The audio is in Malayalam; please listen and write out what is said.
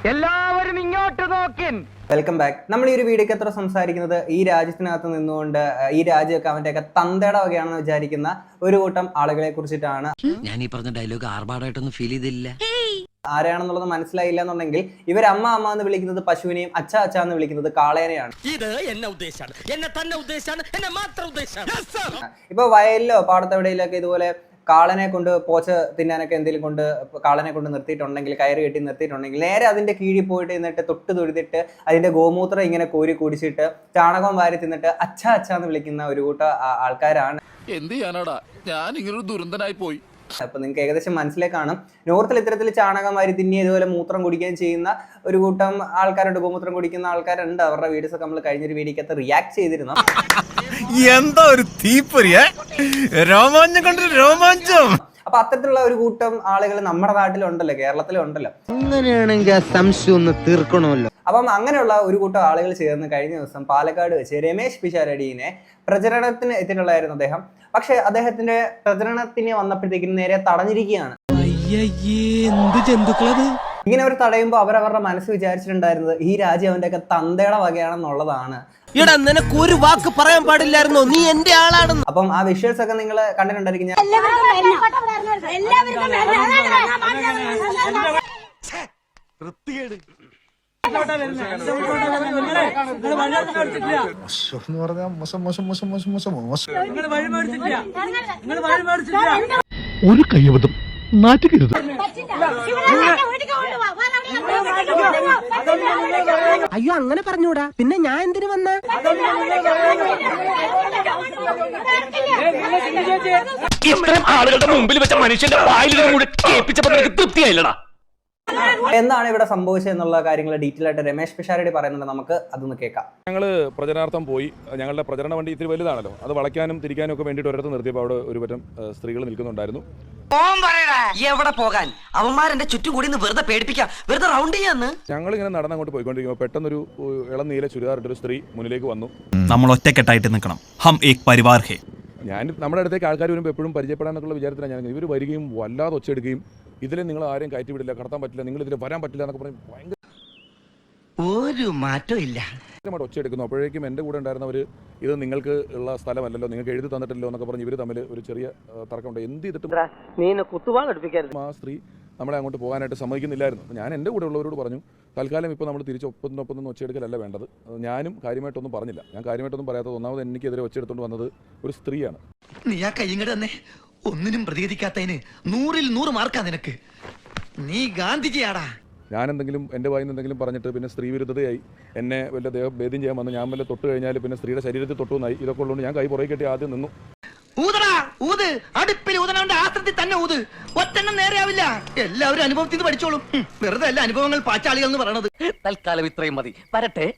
എല്ലാവരും ഇങ്ങോട്ട് നോക്കിൻ. Welcome back. നമ്മൾ ഈ ഒരു വീഡിയോക്ക് എത്ര സംസാരിക്കുന്നത് ഈ രാജ്യത്തിനകത്ത് നിന്നുകൊണ്ട് ഈ രാജ്യമൊക്കെ അവന്റെയൊക്കെ തന്തയുടെ വകയാണെന്ന് വിചാരിക്കുന്ന ഒരു കൂട്ടം ആളുകളെ കുറിച്ചിട്ടാണ്. ഞാൻ ഈ പറഞ്ഞ ഡയലോഗ് ആർഭാടായിട്ടൊന്നും ഫീൽ ചെയ്തില്ല. ആരെയാണെന്നുള്ളത് മനസ്സിലായില്ല എന്നുണ്ടെങ്കിൽ ഇവർ അമ്മ അമ്മ എന്ന് വിളിക്കുന്നത് പശുവിനെയും അച്ഛ അച്ഛ എന്ന് വിളിക്കുന്നത് കാളേനെയാണ്. ഇപ്പൊ വയലിലോ പാടത്തെവിടെയിലൊക്കെ ഇതുപോലെ കാളനെ കൊണ്ട് പോച്ച തിന്നാനൊക്കെ എന്തെങ്കിലും കൊണ്ട് കാളനെ കൊണ്ട് നിർത്തിയിട്ടുണ്ടെങ്കിൽ, കയറ് കെട്ടി നിർത്തിയിട്ടുണ്ടെങ്കിൽ നേരെ അതിന്റെ കീഴിൽ പോയിട്ട് എന്നിട്ട് തൊട്ട് തൊഴുതിട്ട് അതിന്റെ ഗോമൂത്രം ഇങ്ങനെ കോരി കുടിച്ചിട്ട് ചാണകം വാരി തിന്നിട്ട് അച്ഛ അച്ഛ എന്ന് വിളിക്കുന്ന ഒരു കൂട്ടം ആൾക്കാരാണ്. എന്ത് ചെയ്യാനാടാ, ഞാൻ ഇങ്ങനൊരു ദുരന്തനായി പോയി. അപ്പൊ നിങ്ങൾക്ക് ഏകദേശം മനസ്സിലായി കാണും. നോർത്തിൽ ഇത്തരത്തിൽ ചാണകം വാരി തിന്നി ഇതുപോലെ മൂത്രം കുടിക്കുകയും ചെയ്യുന്ന ഒരു കൂട്ടം ആൾക്കാരുണ്ട്, ഗോമൂത്രം കുടിക്കുന്ന ആൾക്കാരുണ്ട്. അവരുടെ വീഡിയോസ് ഒക്കെ നമ്മൾ കഴിഞ്ഞൊരു വീഡിയോക്കകത്ത് റിയാക്ട് ചെയ്തിരുന്നു. എന്താ ഒരു തീപ്പൊരിയ രോമാഞ്ചം കണ്ടൊരു രോമാഞ്ചം. അപ്പൊ അത്തരത്തിലുള്ള ഒരു കൂട്ടം ആളുകൾ നമ്മുടെ നാട്ടിലുണ്ടല്ലോ, കേരളത്തിലുണ്ടല്ലോ. അങ്ങനെയാണെങ്കിൽ ആ സംശയം ഒന്ന് തീർക്കണമല്ലോ. അപ്പം അങ്ങനെയുള്ള ഒരു കൂട്ടം ആളുകൾ ചേർന്ന് കഴിഞ്ഞ ദിവസം പാലക്കാട് വെച്ച് രമേശ് പിഷാരടിയെ പ്രചരണത്തിന് എത്തിയിട്ടുള്ളായിരുന്നു അദ്ദേഹം. പക്ഷെ അദ്ദേഹത്തിന്റെ പ്രചരണത്തിന് വന്നപ്പോഴത്തേക്കും നേരെ തടഞ്ഞിരിക്കുകയാണ്. ഇങ്ങനെ അവർ തടയുമ്പോൾ അവരവരുടെ മനസ്സ് വിചാരിച്ചിട്ടുണ്ടായിരുന്നത് ഈ രാജ്യം അവന്റെയൊക്കെ തന്തയുടെ വകയാണെന്നുള്ളതാണ്. നിനക്ക് ഒരു വാക്ക് പറയാൻ പാടില്ലായിരുന്നോ, നീ എന്റെ ആളാണെന്ന്. അപ്പം ആ വിഷ്വൽസ് ഒക്കെ നിങ്ങൾ കണ്ടിട്ടുണ്ടായിരിക്കും. ഒരു കയ്യബദ്ധം നാറ്റുകരുത്. അയ്യോ, അങ്ങനെ പറഞ്ഞൂടാ. പിന്നെ ഞാൻ എന്തിനു വന്ന? ഇത്രയും ആളുകളുടെ മുമ്പിൽ വെച്ച മനുഷ്യന്റെ വായിൽ കൂടെ കേൾപ്പിച്ചപ്പോൾ നിനക്ക് തൃപ്തിയായില്ലടാ. എന്താണ് ഇവിടെ സംഭവിച്ചത് എന്നുള്ള കാര്യങ്ങൾ ഡീറ്റെയിൽ ആയിട്ട് രമേശ് പിഷാരടി പറയുന്നുണ്ട്. നമുക്ക് അതൊന്ന് കേൾക്കാം. ഞങ്ങൾ പ്രചരണാർത്ഥം പോയി. ഞങ്ങളുടെ പ്രചരണ വണ്ടി ഇത്തിരി വലുതാണല്ലോ, അത് വളയ്ക്കാനും തിരിക്കാനും ഒക്കെ വേണ്ടിയിട്ട് ഒരിടത്ത് നിർത്തിയപ്പോൾ അവിടെ ഒരു പറ്റം സ്ത്രീകൾ നിൽക്കുന്നുണ്ടായിരുന്നു. എവിടെ പോകാൻ? അവന്മാരെന്റെ ചുറ്റും കൂടി വെറുതെ പേടിപ്പിക്കാം, വെറുതെ റൗണ്ട് ചെയ്യാന്ന്. ഞങ്ങൾ ഇങ്ങനെ നടന്നങ്ങോട്ട് പോയിക്കൊണ്ടിരിക്കുമ്പോൾ പെട്ടെന്നൊരു ഇളം നീല ചുരിദാറിട്ടൊരു സ്ത്രീ മുന്നിലേക്ക് വന്നു. നമ്മൾ ഒറ്റക്കെട്ടായിട്ട് നിൽക്കണം. ഹം ഏക് പരിവാർ ഹേ. ഞാൻ നമ്മുടെ അടുത്തേക്ക് ആൾക്കാർ വരുമ്പോൾ എപ്പോഴും പരിചയപ്പെടാനൊക്കെയുള്ള വിചാരത്തിലാണ് ഞാൻ. ഇവർ വരികയും വല്ലാതെ ഒച്ചയെടുക്കുകയും ഇതിലെ നിങ്ങൾ ആരെയും കയറ്റി വിടില്ല, കടത്താൻ പറ്റില്ല, നിങ്ങൾ ഇതിൽ വരാൻ പറ്റില്ല എന്നൊക്കെ പറഞ്ഞ് ഭയങ്കര ഒരു മാറ്റവും ഇല്ല ഒച്ചയെടുക്കുന്നു. അപ്പോഴേക്കും എൻ്റെ കൂടെ ഉണ്ടായിരുന്നവർ ഇത് നിങ്ങൾക്ക് ഉള്ള സ്ഥലമല്ലല്ലോ, നിങ്ങൾക്ക് എഴുതി തന്നിട്ടില്ലോ എന്നൊക്കെ പറഞ്ഞ് ഇവർ തമ്മിൽ ഒരു ചെറിയ തർക്കമുണ്ട്. എന്ത് ചെയ്തിട്ടും ആ സ്ത്രീ നമ്മളെ അങ്ങോട്ട് പോകാനായിട്ട് സമ്മതിക്കുന്നില്ലായിരുന്നു. ഞാൻ എൻ്റെ കൂടെ ഉള്ളവരോട് പറഞ്ഞു, തൽക്കാലം ഇപ്പോൾ നമ്മൾ തിരിച്ച് ഒപ്പൊന്നും ഒച്ചയെടുക്കലല്ല വേണ്ടത്. ഞാനും കാര്യമായിട്ടൊന്നും പറഞ്ഞില്ല. ഞാൻ കാര്യമായിട്ടൊന്നും പറയാത്തത്, ഒന്നാമത് എനിക്കെതിരെ ഒച്ചയെടുത്തുകൊണ്ട് വന്നത് ഒരു സ്ത്രീയാണ്. നീ ആ കയ്യങ്ങട് തന്നെ ഒന്നിനും പ്രതികരിക്കാത്തതിന് 100-ൽ 100 മാർക്കാ നിനക്ക്. നീ ഗാന്ധിജിയാടാ. ഞാൻ എന്തെങ്കിലും എൻ്റെ വായിൽ നിന്ന് എന്തെങ്കിലും പറഞ്ഞിട്ട് പിന്നെ സ്ത്രീ വിരുദ്ധതയായി എന്നെ വല്ല ഭേദ്യം ചെയ്യാൻ വന്ന് ഞാൻ വല്ല തൊട്ട് കഴിഞ്ഞാൽ പിന്നെ സ്ത്രീയുടെ ശരീരത്തിൽ തൊട്ടുന്നായി. ഇതൊക്കെ ഉള്ളതുകൊണ്ട് ഞാൻ കൈ പുറകെ കെട്ടി ആദ്യം നിന്നു. ഊതടാ, ഊത്. അടുപ്പിൽ ഊതനവന്റെ ആസ്ത്രത്തിൽ തന്നെ ഊത്. ഒറ്റെണ്ണം നേരെയാവില്ല. എല്ലാവരും അനുഭവത്തിൽ നിന്ന് പഠിച്ചോളും. വെറുതെ അല്ല അനുഭവങ്ങൾ പാച്ചാളികൾ എന്ന് പറയണത്. തൽക്കാലം ഇത്രയും മതി. വരട്ടെ.